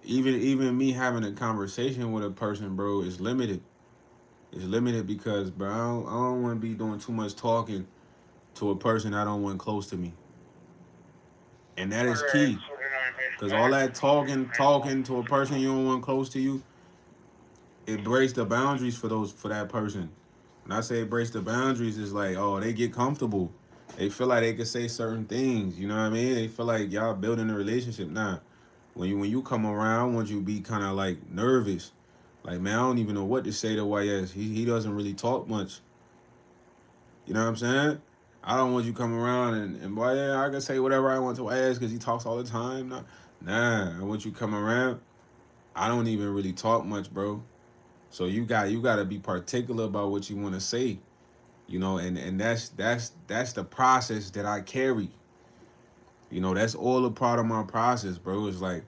Even me having a conversation with a person, bro, is limited. It's limited because, bro, I don't want to be doing too much talking to a person I don't want close to me, and that is key. Cause all that talking to a person you don't want close to you, it breaks the boundaries for that person. When I say it breaks the boundaries, it's like, oh, they get comfortable. They feel like they can say certain things. You know what I mean? They feel like y'all building a relationship. Nah, when you come around, I want you to be kind of like nervous. Like, man, I don't even know what to say to YS. He doesn't really talk much. You know what I'm saying? I don't want you come around and boy, yeah, I can say whatever I want to YS because he talks all the time. Nah, I want you come around. I don't even really talk much, bro. So you got to be particular about what you want to say. And that's the process that I carry. That's all a part of my process, bro. It's like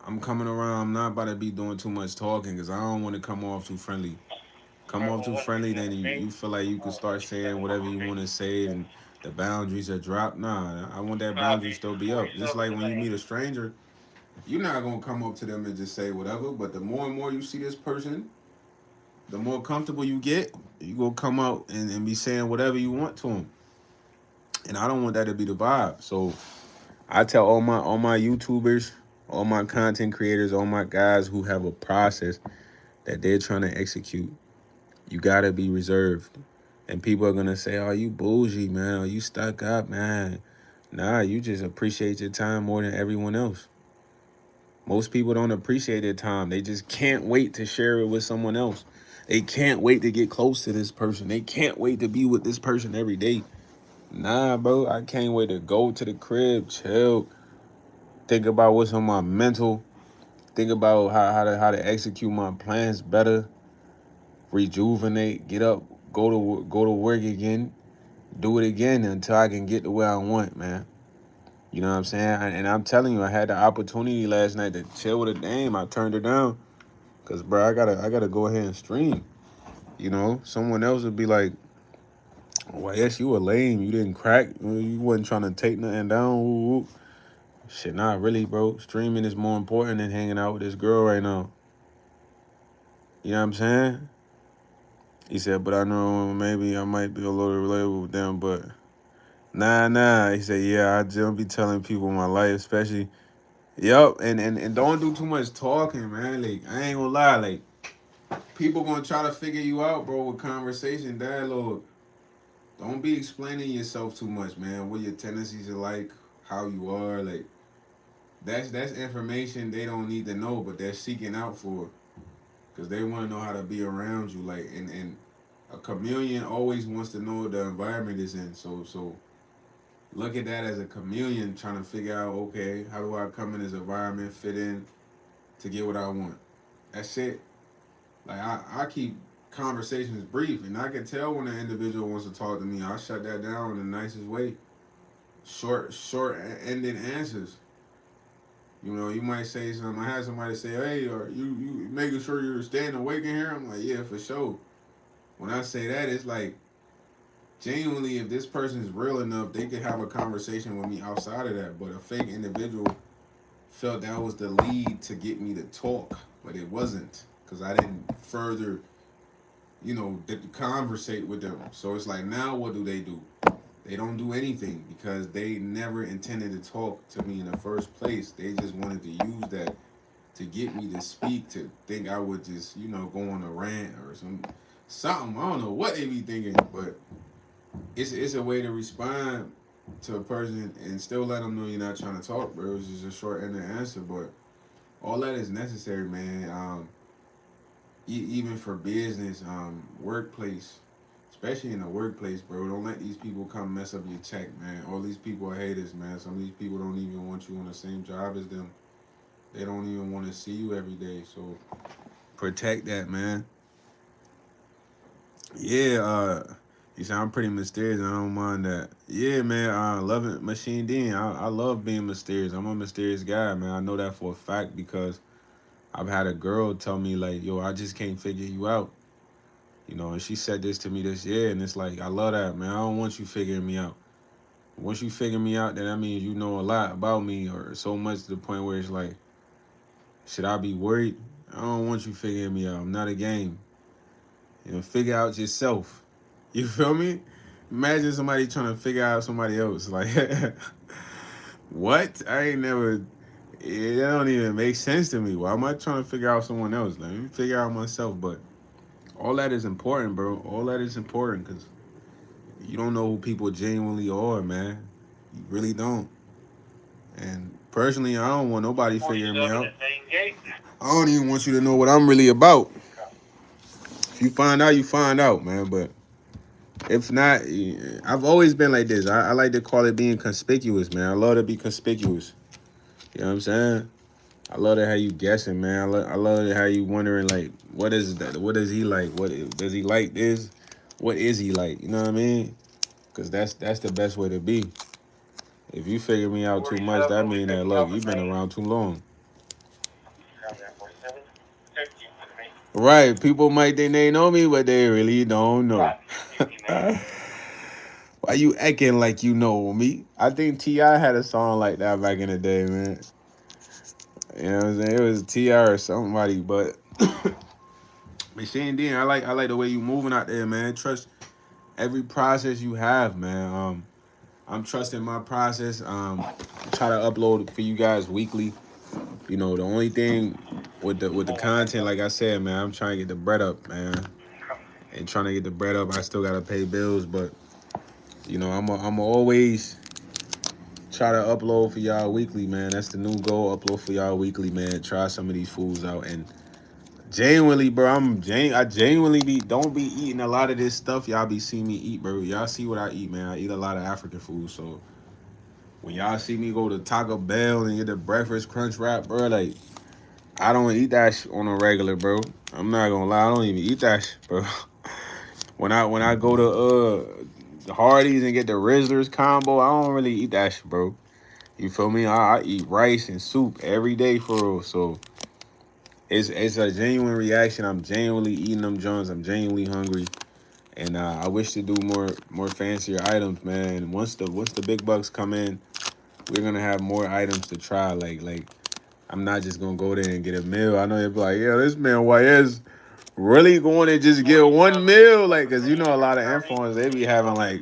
I'm coming around. I'm not about to be doing too much talking because I don't want to come off too friendly. Come off too friendly, then you feel like you can start saying whatever you want to say, and the boundaries are dropped. Nah, I want that boundary still be up. Just like when you meet a stranger, you're not gonna come up to them and just say whatever. But the more and more you see this person, the more comfortable you get. You gonna come out and be saying whatever you want to them. And I don't want that to be the vibe. So I tell all my YouTubers, all my content creators, all my guys who have a process that they're trying to execute, you gotta be reserved. And people are gonna say, "Oh, you bougie, man. Oh, you stuck up, man." Nah, you just appreciate your time more than everyone else. Most people don't appreciate their time. They just can't wait to share it with someone else. They can't wait to get close to this person. They can't wait to be with this person every day. Nah, bro, I can't wait to go to the crib, chill, think about what's on my mental, think about how to execute my plans better, rejuvenate, get up, go to work again, do it again until I can get to where I want, man. You know what I'm saying? And I'm telling you, I had the opportunity last night to chill with a dame. I turned her down because, bro, I gotta go ahead and stream. You know, someone else would be like, "Well, yes, you were lame. You didn't crack. You wasn't trying to take nothing down." Ooh, ooh. Shit, not really, bro. Streaming is more important than hanging out with this girl right now. You know what I'm saying? He said, but I know maybe I might be a little relatable with them, but nah. He said, yeah, I just be telling people my life, especially. Yep, and don't do too much talking, man. Like, I ain't gonna lie, like, people gonna try to figure you out, bro, with conversation, dialogue. Don't be explaining yourself too much, man. What your tendencies are like, how you are, like, that's information they don't need to know, but they're seeking out for, because they want to know how to be around you, like, and a chameleon always wants to know what the environment is in. So look at that as a chameleon trying to figure out, okay, how do I come in this environment, fit in to get what I want. That's it. Like I keep conversations brief, and I can tell when an individual wants to talk to me. I shut that down in the nicest way. Short ended answers. You know, you might say something. I had somebody say, "Hey, are you making sure you're staying awake in here?" I'm like, "Yeah, for sure." When I say that, it's like genuinely, if this person is real enough, they could have a conversation with me outside of that. But a fake individual felt that was the lead to get me to talk, but it wasn't because I didn't further, conversate with them. So it's like now, what do? They don't do anything because they never intended to talk to me in the first place. They just wanted to use that to get me to speak, to think I would just, go on a rant or something. I don't know what they be thinking, but it's a way to respond to a person and still let them know you're not trying to talk, bro. It's just a short ended answer, but all that is necessary, man. Even for business, workplace, especially in the workplace, bro. Don't let these people come mess up your check, man. All these people are haters, man. Some of these people don't even want you on the same job as them. They don't even want to see you every day. So protect that, man. Yeah, you sound pretty mysterious. I don't mind that. Yeah, man. I love it, Machine Dean. I love being mysterious. I'm a mysterious guy, man. I know that for a fact because I've had a girl tell me like, "Yo, I just can't figure you out." And she said this to me this year, and it's like I love that, man. I don't want you figuring me out. Once you figure me out, then that means you know a lot about me, or so much to the point where it's like, should I be worried? I don't want you figuring me out. I'm not a game. Figure out yourself. You feel me? Imagine somebody trying to figure out somebody else. Like, what? I ain't never. It don't even make sense to me. Why am I trying to figure out someone else? Let me figure out myself. But all that is important, bro. All that is important because you don't know who people genuinely are, man. You really don't. And personally, I don't want nobody figuring me out. I don't even want you to know what I'm really about. If you find out, you find out, man. But if not, I've always been like this. I like to call it being conspicuous, man. I love to be conspicuous. You know what I'm saying? I love it how you guessing, man. I love it how you wondering, like, what is that? What is he like? What does he like this? What is he like? You know what I mean? Because that's the best way to be. If you figure me out too much, that mean that look, you've been around too long. Right? People might think they know me, but they really don't know. Why you acting like you know me? I think Ti had a song like that back in the day, man. You know what I'm saying? It was Ti or somebody, but Machine Dean, I like the way you moving out there, man. Trust every process you have, man. I'm trusting my process. Try to upload for you guys weekly. The only thing with the content, like I said, man, I'm trying to get the bread up, man. And trying to get the bread up, I still gotta pay bills, but I'm always try to upload for y'all weekly, man. That's the new goal. Upload for y'all weekly, man. Try some of these fools out and Genuinely, bro, I genuinely don't be eating a lot of this stuff y'all be seeing me eat, bro. Y'all see what I eat, man. I eat a lot of African food, so when y'all see me go to Taco Bell and get the breakfast crunch wrap, bro, like I don't eat that on a regular, bro. I'm not gonna lie, I don't even eat that bro. When I go to Hardee's and get the Rizzlers combo, I don't really eat that bro. You feel me? I eat rice and soup every day for real. So it's a genuine reaction. I'm genuinely eating them joints. I'm genuinely hungry, and I wish to do more fancier items, man. Once the big bucks come in, we're gonna have more items to try. Like I'm not just gonna go there and get a meal. I know they'll be like, yeah, this man YS really going to just get one meal, like, cause you know a lot of influencers they be having like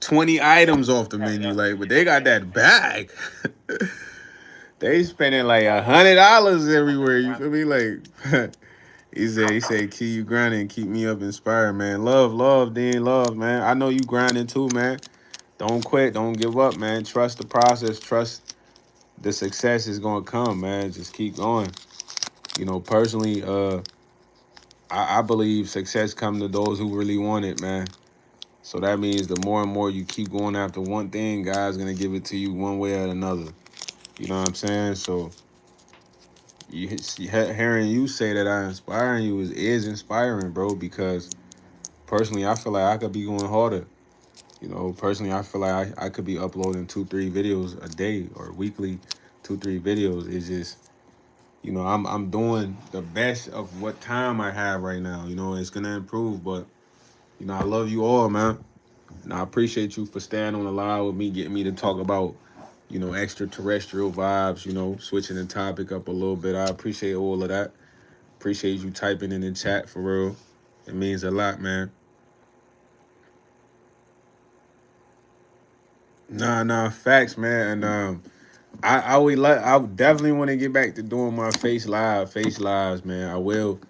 20 items off the menu, like, but they got that bag. They spending like $100 everywhere. You feel me? Like he said, keep you grinding, and keep me up inspired, man. Love, Dean, love, man. I know you grinding too, man. Don't quit, don't give up, man. Trust the process, trust the success is gonna come, man. Just keep going. Personally, I believe success comes to those who really want it, man. So that means the more and more you keep going after one thing, God's gonna give it to you one way or another. You know what I'm saying? So hearing you say that I inspiring you is inspiring, bro. Because personally, I feel like I could be going harder. Personally, I feel like I could be uploading 2-3 videos a day or weekly, 2-3 videos. It's just I'm doing the best of what time I have right now. It's gonna improve, but I love you all, man. And I appreciate you for staying on the line with me, getting me to talk about, extraterrestrial vibes, switching the topic up a little bit. I appreciate all of that. Appreciate you typing in the chat for real. It means a lot, man. Nah, facts, man. And I definitely want to get back to doing my face lives, man. I will.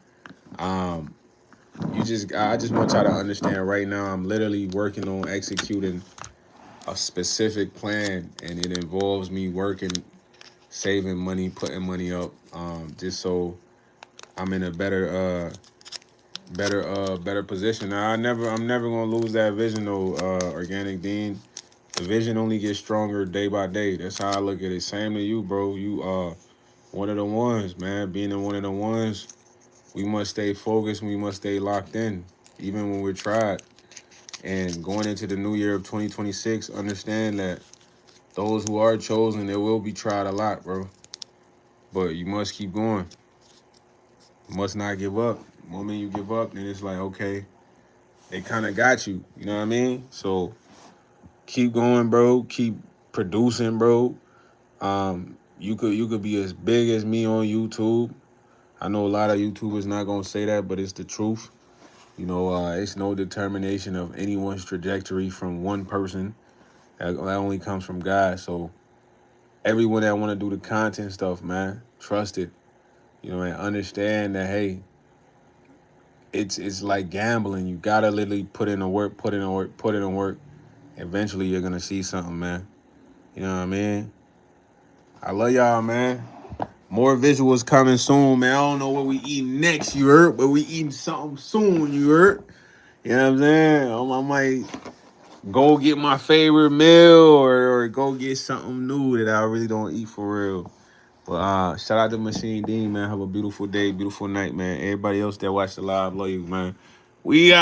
Um, I just want y'all to understand right now. I'm literally working on executing a specific plan, and it involves me working, saving money, putting money up, just so I'm in a better position. Now, I'm never gonna lose that vision though, Organic Dean. The vision only gets stronger day by day. That's how I look at it. Same to you, bro. You are one of the ones, man. Being in one of the ones, we must stay focused. We must stay locked in, even when we're tried. And going into the new year of 2026, understand that those who are chosen, they will be tried a lot, bro. But you must keep going. You must not give up. The moment you give up, then it's like, okay, they kind of got you. You know what I mean? So keep going, bro. Keep producing, bro. You could be as big as me on YouTube. I know a lot of YouTubers not gonna say that, but it's the truth. It's no determination of anyone's trajectory from one person. That only comes from God. So everyone that want to do the content stuff, man, trust it. And understand that, hey, it's like gambling. You gotta literally put in the work, put in the work, put in the work. Eventually, you're gonna see something, man. You know what I mean? I love y'all, man. More visuals coming soon, man. I don't know what we eating next, you heard, but we eating something soon, you heard. You know what I'm saying? I might go get my favorite meal or go get something new that I really don't eat for real. But shout out to Machine Dean, man. Have a beautiful day, beautiful night, man. Everybody else that watched the live, love you, man. We